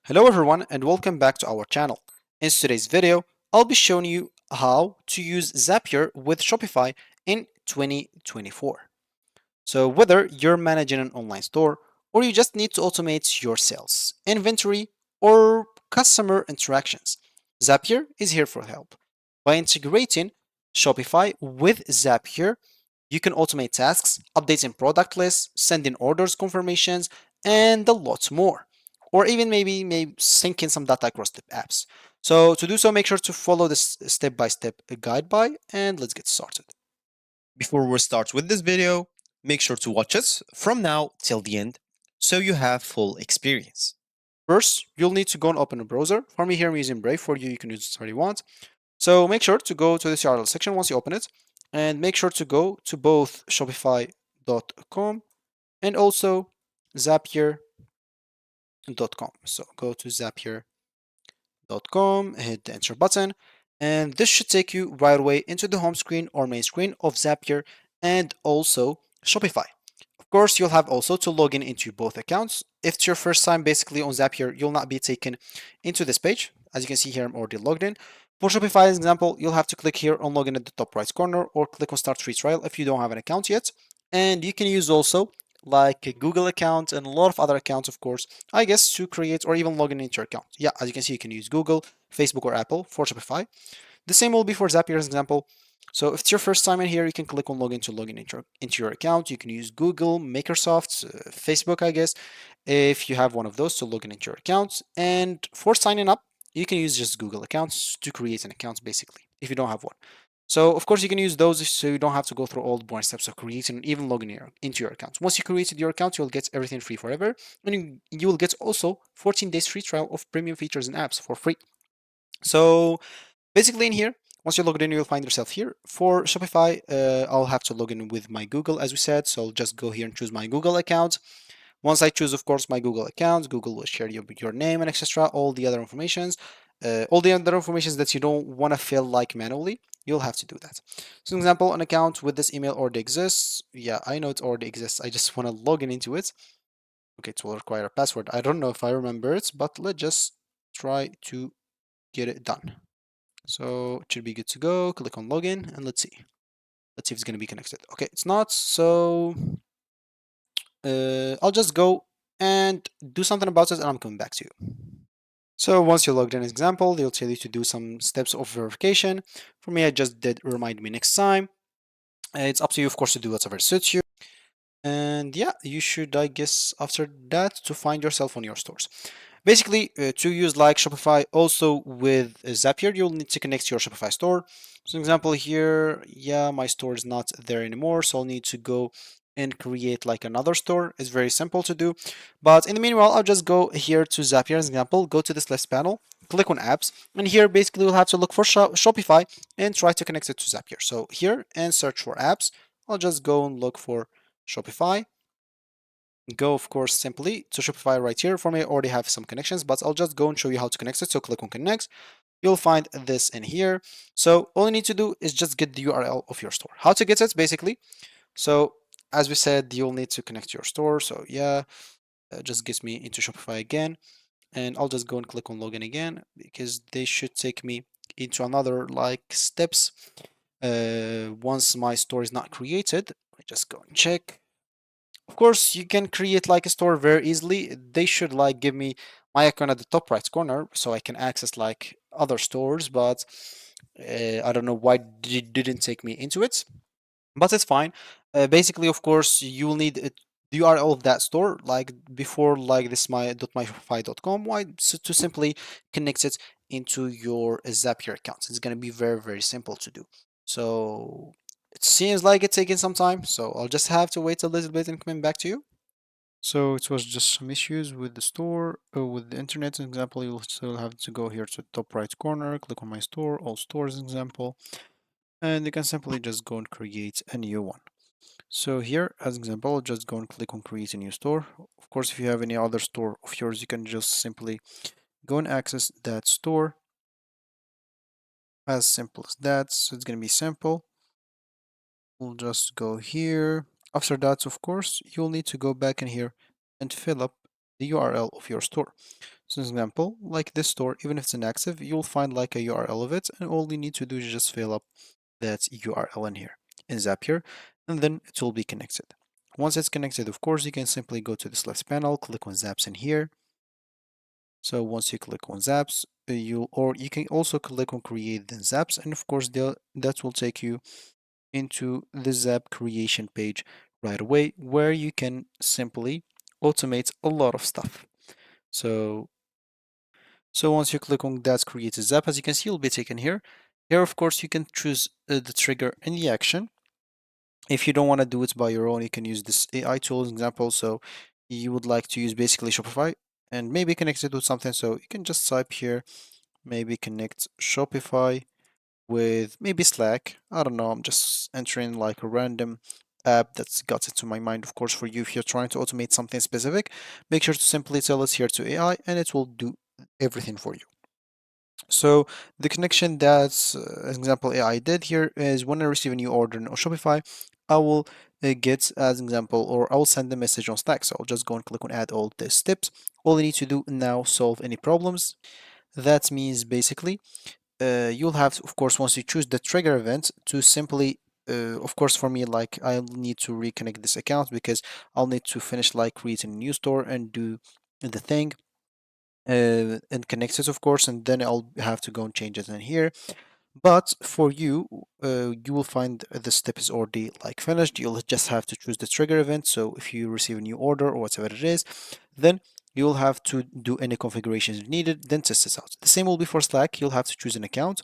Hello everyone and welcome back to our channel. In today's video, I'll be showing you how to use Zapier with Shopify in 2024. So whether you're managing an online store or you just need to automate your sales, inventory, or customer interactions, Zapier is here for help. By integrating Shopify with Zapier, you can automate tasks, updating product lists, sending orders confirmations, and a lot more. Or even maybe sync in some data across the apps. So to do so, make sure to follow this step-by-step guide by, and let's get started. Before we start with this video, make sure to watch us from now till the end so you have full experience. First, you'll need to go and open a browser. For me here, I'm using Brave. For you, you can use whatever you want. So make sure to go to this URL section once you open it, and make sure to go to both Shopify.com and also Zapier.com. So go to Zapier.com, hit the enter button, and this should take you right away into the home screen or main screen of Zapier and also Shopify. Of course, you'll have also to log in into both accounts. If it's your first time basically on Zapier, you'll not be taken into this page. As you can see here, I'm already logged in. For Shopify, as an example, you'll have to click here on login at the top right corner or click on start free trial if you don't have an account yet. And you can use also like a Google account and a lot of other accounts, of course, I guess, to create or even log in into your account. Yeah, as you can see, you can use Google, Facebook, or Apple for Shopify. The same will be for Zapier as an example. So if it's your first time in here, you can click on login to log in into your account. You can use Google, Microsoft, Facebook, I guess, if you have one of those to log in into your account. And for signing up, you can use just Google accounts to create an account, basically, if you don't have one. So of course you can use those so you don't have to go through all the boring steps of creating and even logging into your account. Once you created your account, you'll get everything free forever, and you will get also 14 days free trial of premium features and apps for free. So basically in here, once you're logged in, you'll find yourself here. For Shopify, I'll have to log in with my Google as we said. So I'll just go here and choose my Google account. Once I choose, of course, my Google account, Google will share your name and etc. All the other informations, all the other informations that you don't want to fill like manually, you'll have to do that. So, an example, an account with this email already exists. Yeah, I know it already exists. I just want to log in into it. Okay, it will require a password. I don't know if I remember it, but let's just try to get it done. So it should be good to go. Click on login and let's see. Let's see if it's going to be connected. Okay, it's not. So I'll just go and do something about it and I'm coming back to you. So once you logged in as example, they'll tell you to do some steps of verification. For me, I just did remind me next time. It's up to you, of course, to do whatever suits you. And yeah, you should, I guess, after that, to find yourself on your stores. Basically, to use like Shopify also with Zapier, you'll need to connect to your Shopify store. So, example here, yeah, my store is not there anymore, so I'll need to go and create like another store. It's very simple to do. But in the meanwhile, I'll just go here to Zapier as an example, go to this left panel, click on apps, and here basically we'll have to look for Shopify and try to connect it to Zapier. So here and search for apps. I'll just go and look for Shopify. Go, of course, simply to Shopify right here. For me, I already have some connections, but I'll just go and show you how to connect it. So click on connect. You'll find this in here. So all you need to do is just get the URL of your store. How to get it, basically. So as we said, you'll need to connect to your store. So yeah, just gets me into Shopify again. And I'll just go and click on login again because they should take me into another like steps. Once my store is not created, I just go and check. Of course, you can create like a store very easily. They should like give me my icon at the top right corner so I can access like other stores, but I don't know why it didn't take me into it, but it's fine. Basically, of course, you will need the URL of that store, like before, like this my.myshopify.com. Why? So to simply connect it into your Zapier account. It's gonna be very, very simple to do. So it seems like it's taking some time, so I'll just have to wait a little bit and coming back to you. So it was just some issues with the store, with the internet example. You'll still have to go here to the top right corner, click on my store, all stores example, and you can simply just go and create a new one. So here, as example, just go and click on create a new store. Of course, if you have any other store of yours, you can just simply go and access that store. As simple as that. So it's gonna be simple. We'll just go here. After that, of course, you'll need to go back in here and fill up the URL of your store. So, example, like this store, even if it's inactive, you'll find like a URL of it, and all you need to do is just fill up that URL in here in Zapier, and then it will be connected. Once it's connected, of course, you can simply go to this left panel, click on Zaps in here. So once you click on Zaps, you can also click on Create then Zaps, and of course, that will take you into the Zap creation page right away, where you can simply automate a lot of stuff. So So once you click on that create a zap, as you can see, you'll be taken here. Here, of course, you can choose the trigger and the action. If you don't want to do it by your own, you can use this AI tool example. So you would like to use basically Shopify and maybe connect it with something. So you can just type here, maybe connect Shopify with maybe Slack. I don't know. I'm just entering like a random app that's got into my mind. Of course, for you, if you're trying to automate something specific, make sure to simply tell it here to AI and it will do everything for you. So the connection that's as example AI did here is when I receive a new order on Shopify, I will get as example or I will send the message on Slack. So I'll just go and click on add all the steps. All you need to do now solve any problems. That means basically you'll have of course once you choose the trigger event to simply of course for me like I'll need to reconnect this account because I'll need to finish like creating a new store and do the thing and connect it of course and then I'll have to go and change it in here but for you you will find the step is already like finished. You'll just have to choose the trigger event. So if you receive a new order or whatever it is, then you'll have to do any configurations needed, then test this out. The same will be for Slack. You'll have to choose an account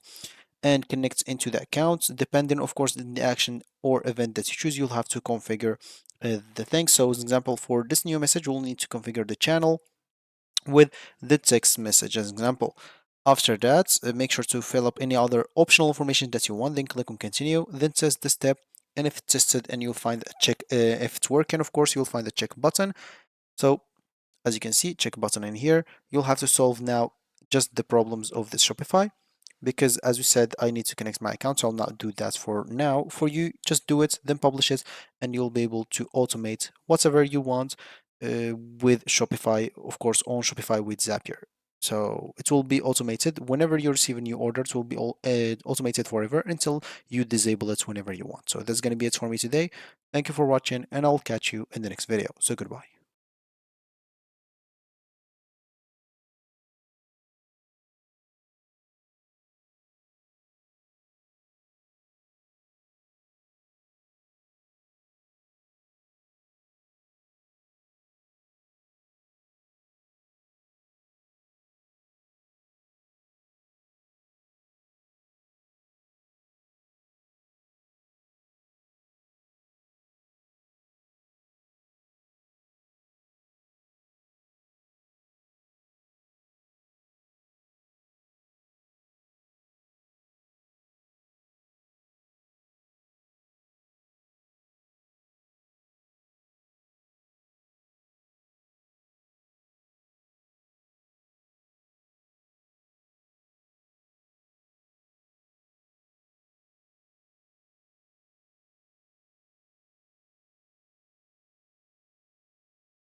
and connect into the account. Depending of course on the action or event that you choose, you'll have to configure the thing. So as an example, for this new message, we'll need to configure the channel with the text message as an example. After that, make sure to fill up any other optional information that you want, then click on continue, then test the step, and if it's tested and you'll find a check, if it's working, of course, you'll find the check button. So as you can see, check button in here, you'll have to solve now just the problems of this Shopify because as we said, I need to connect my account, so I'll not do that for now. For you, just do it, then publish it, and you'll be able to automate whatever you want with Shopify, of course, on Shopify with Zapier. So it will be automated whenever you receive a new order. It will be all automated forever until you disable it whenever you want. So that's going to be it for me today. Thank you for watching, and I'll catch you in the next video. So goodbye.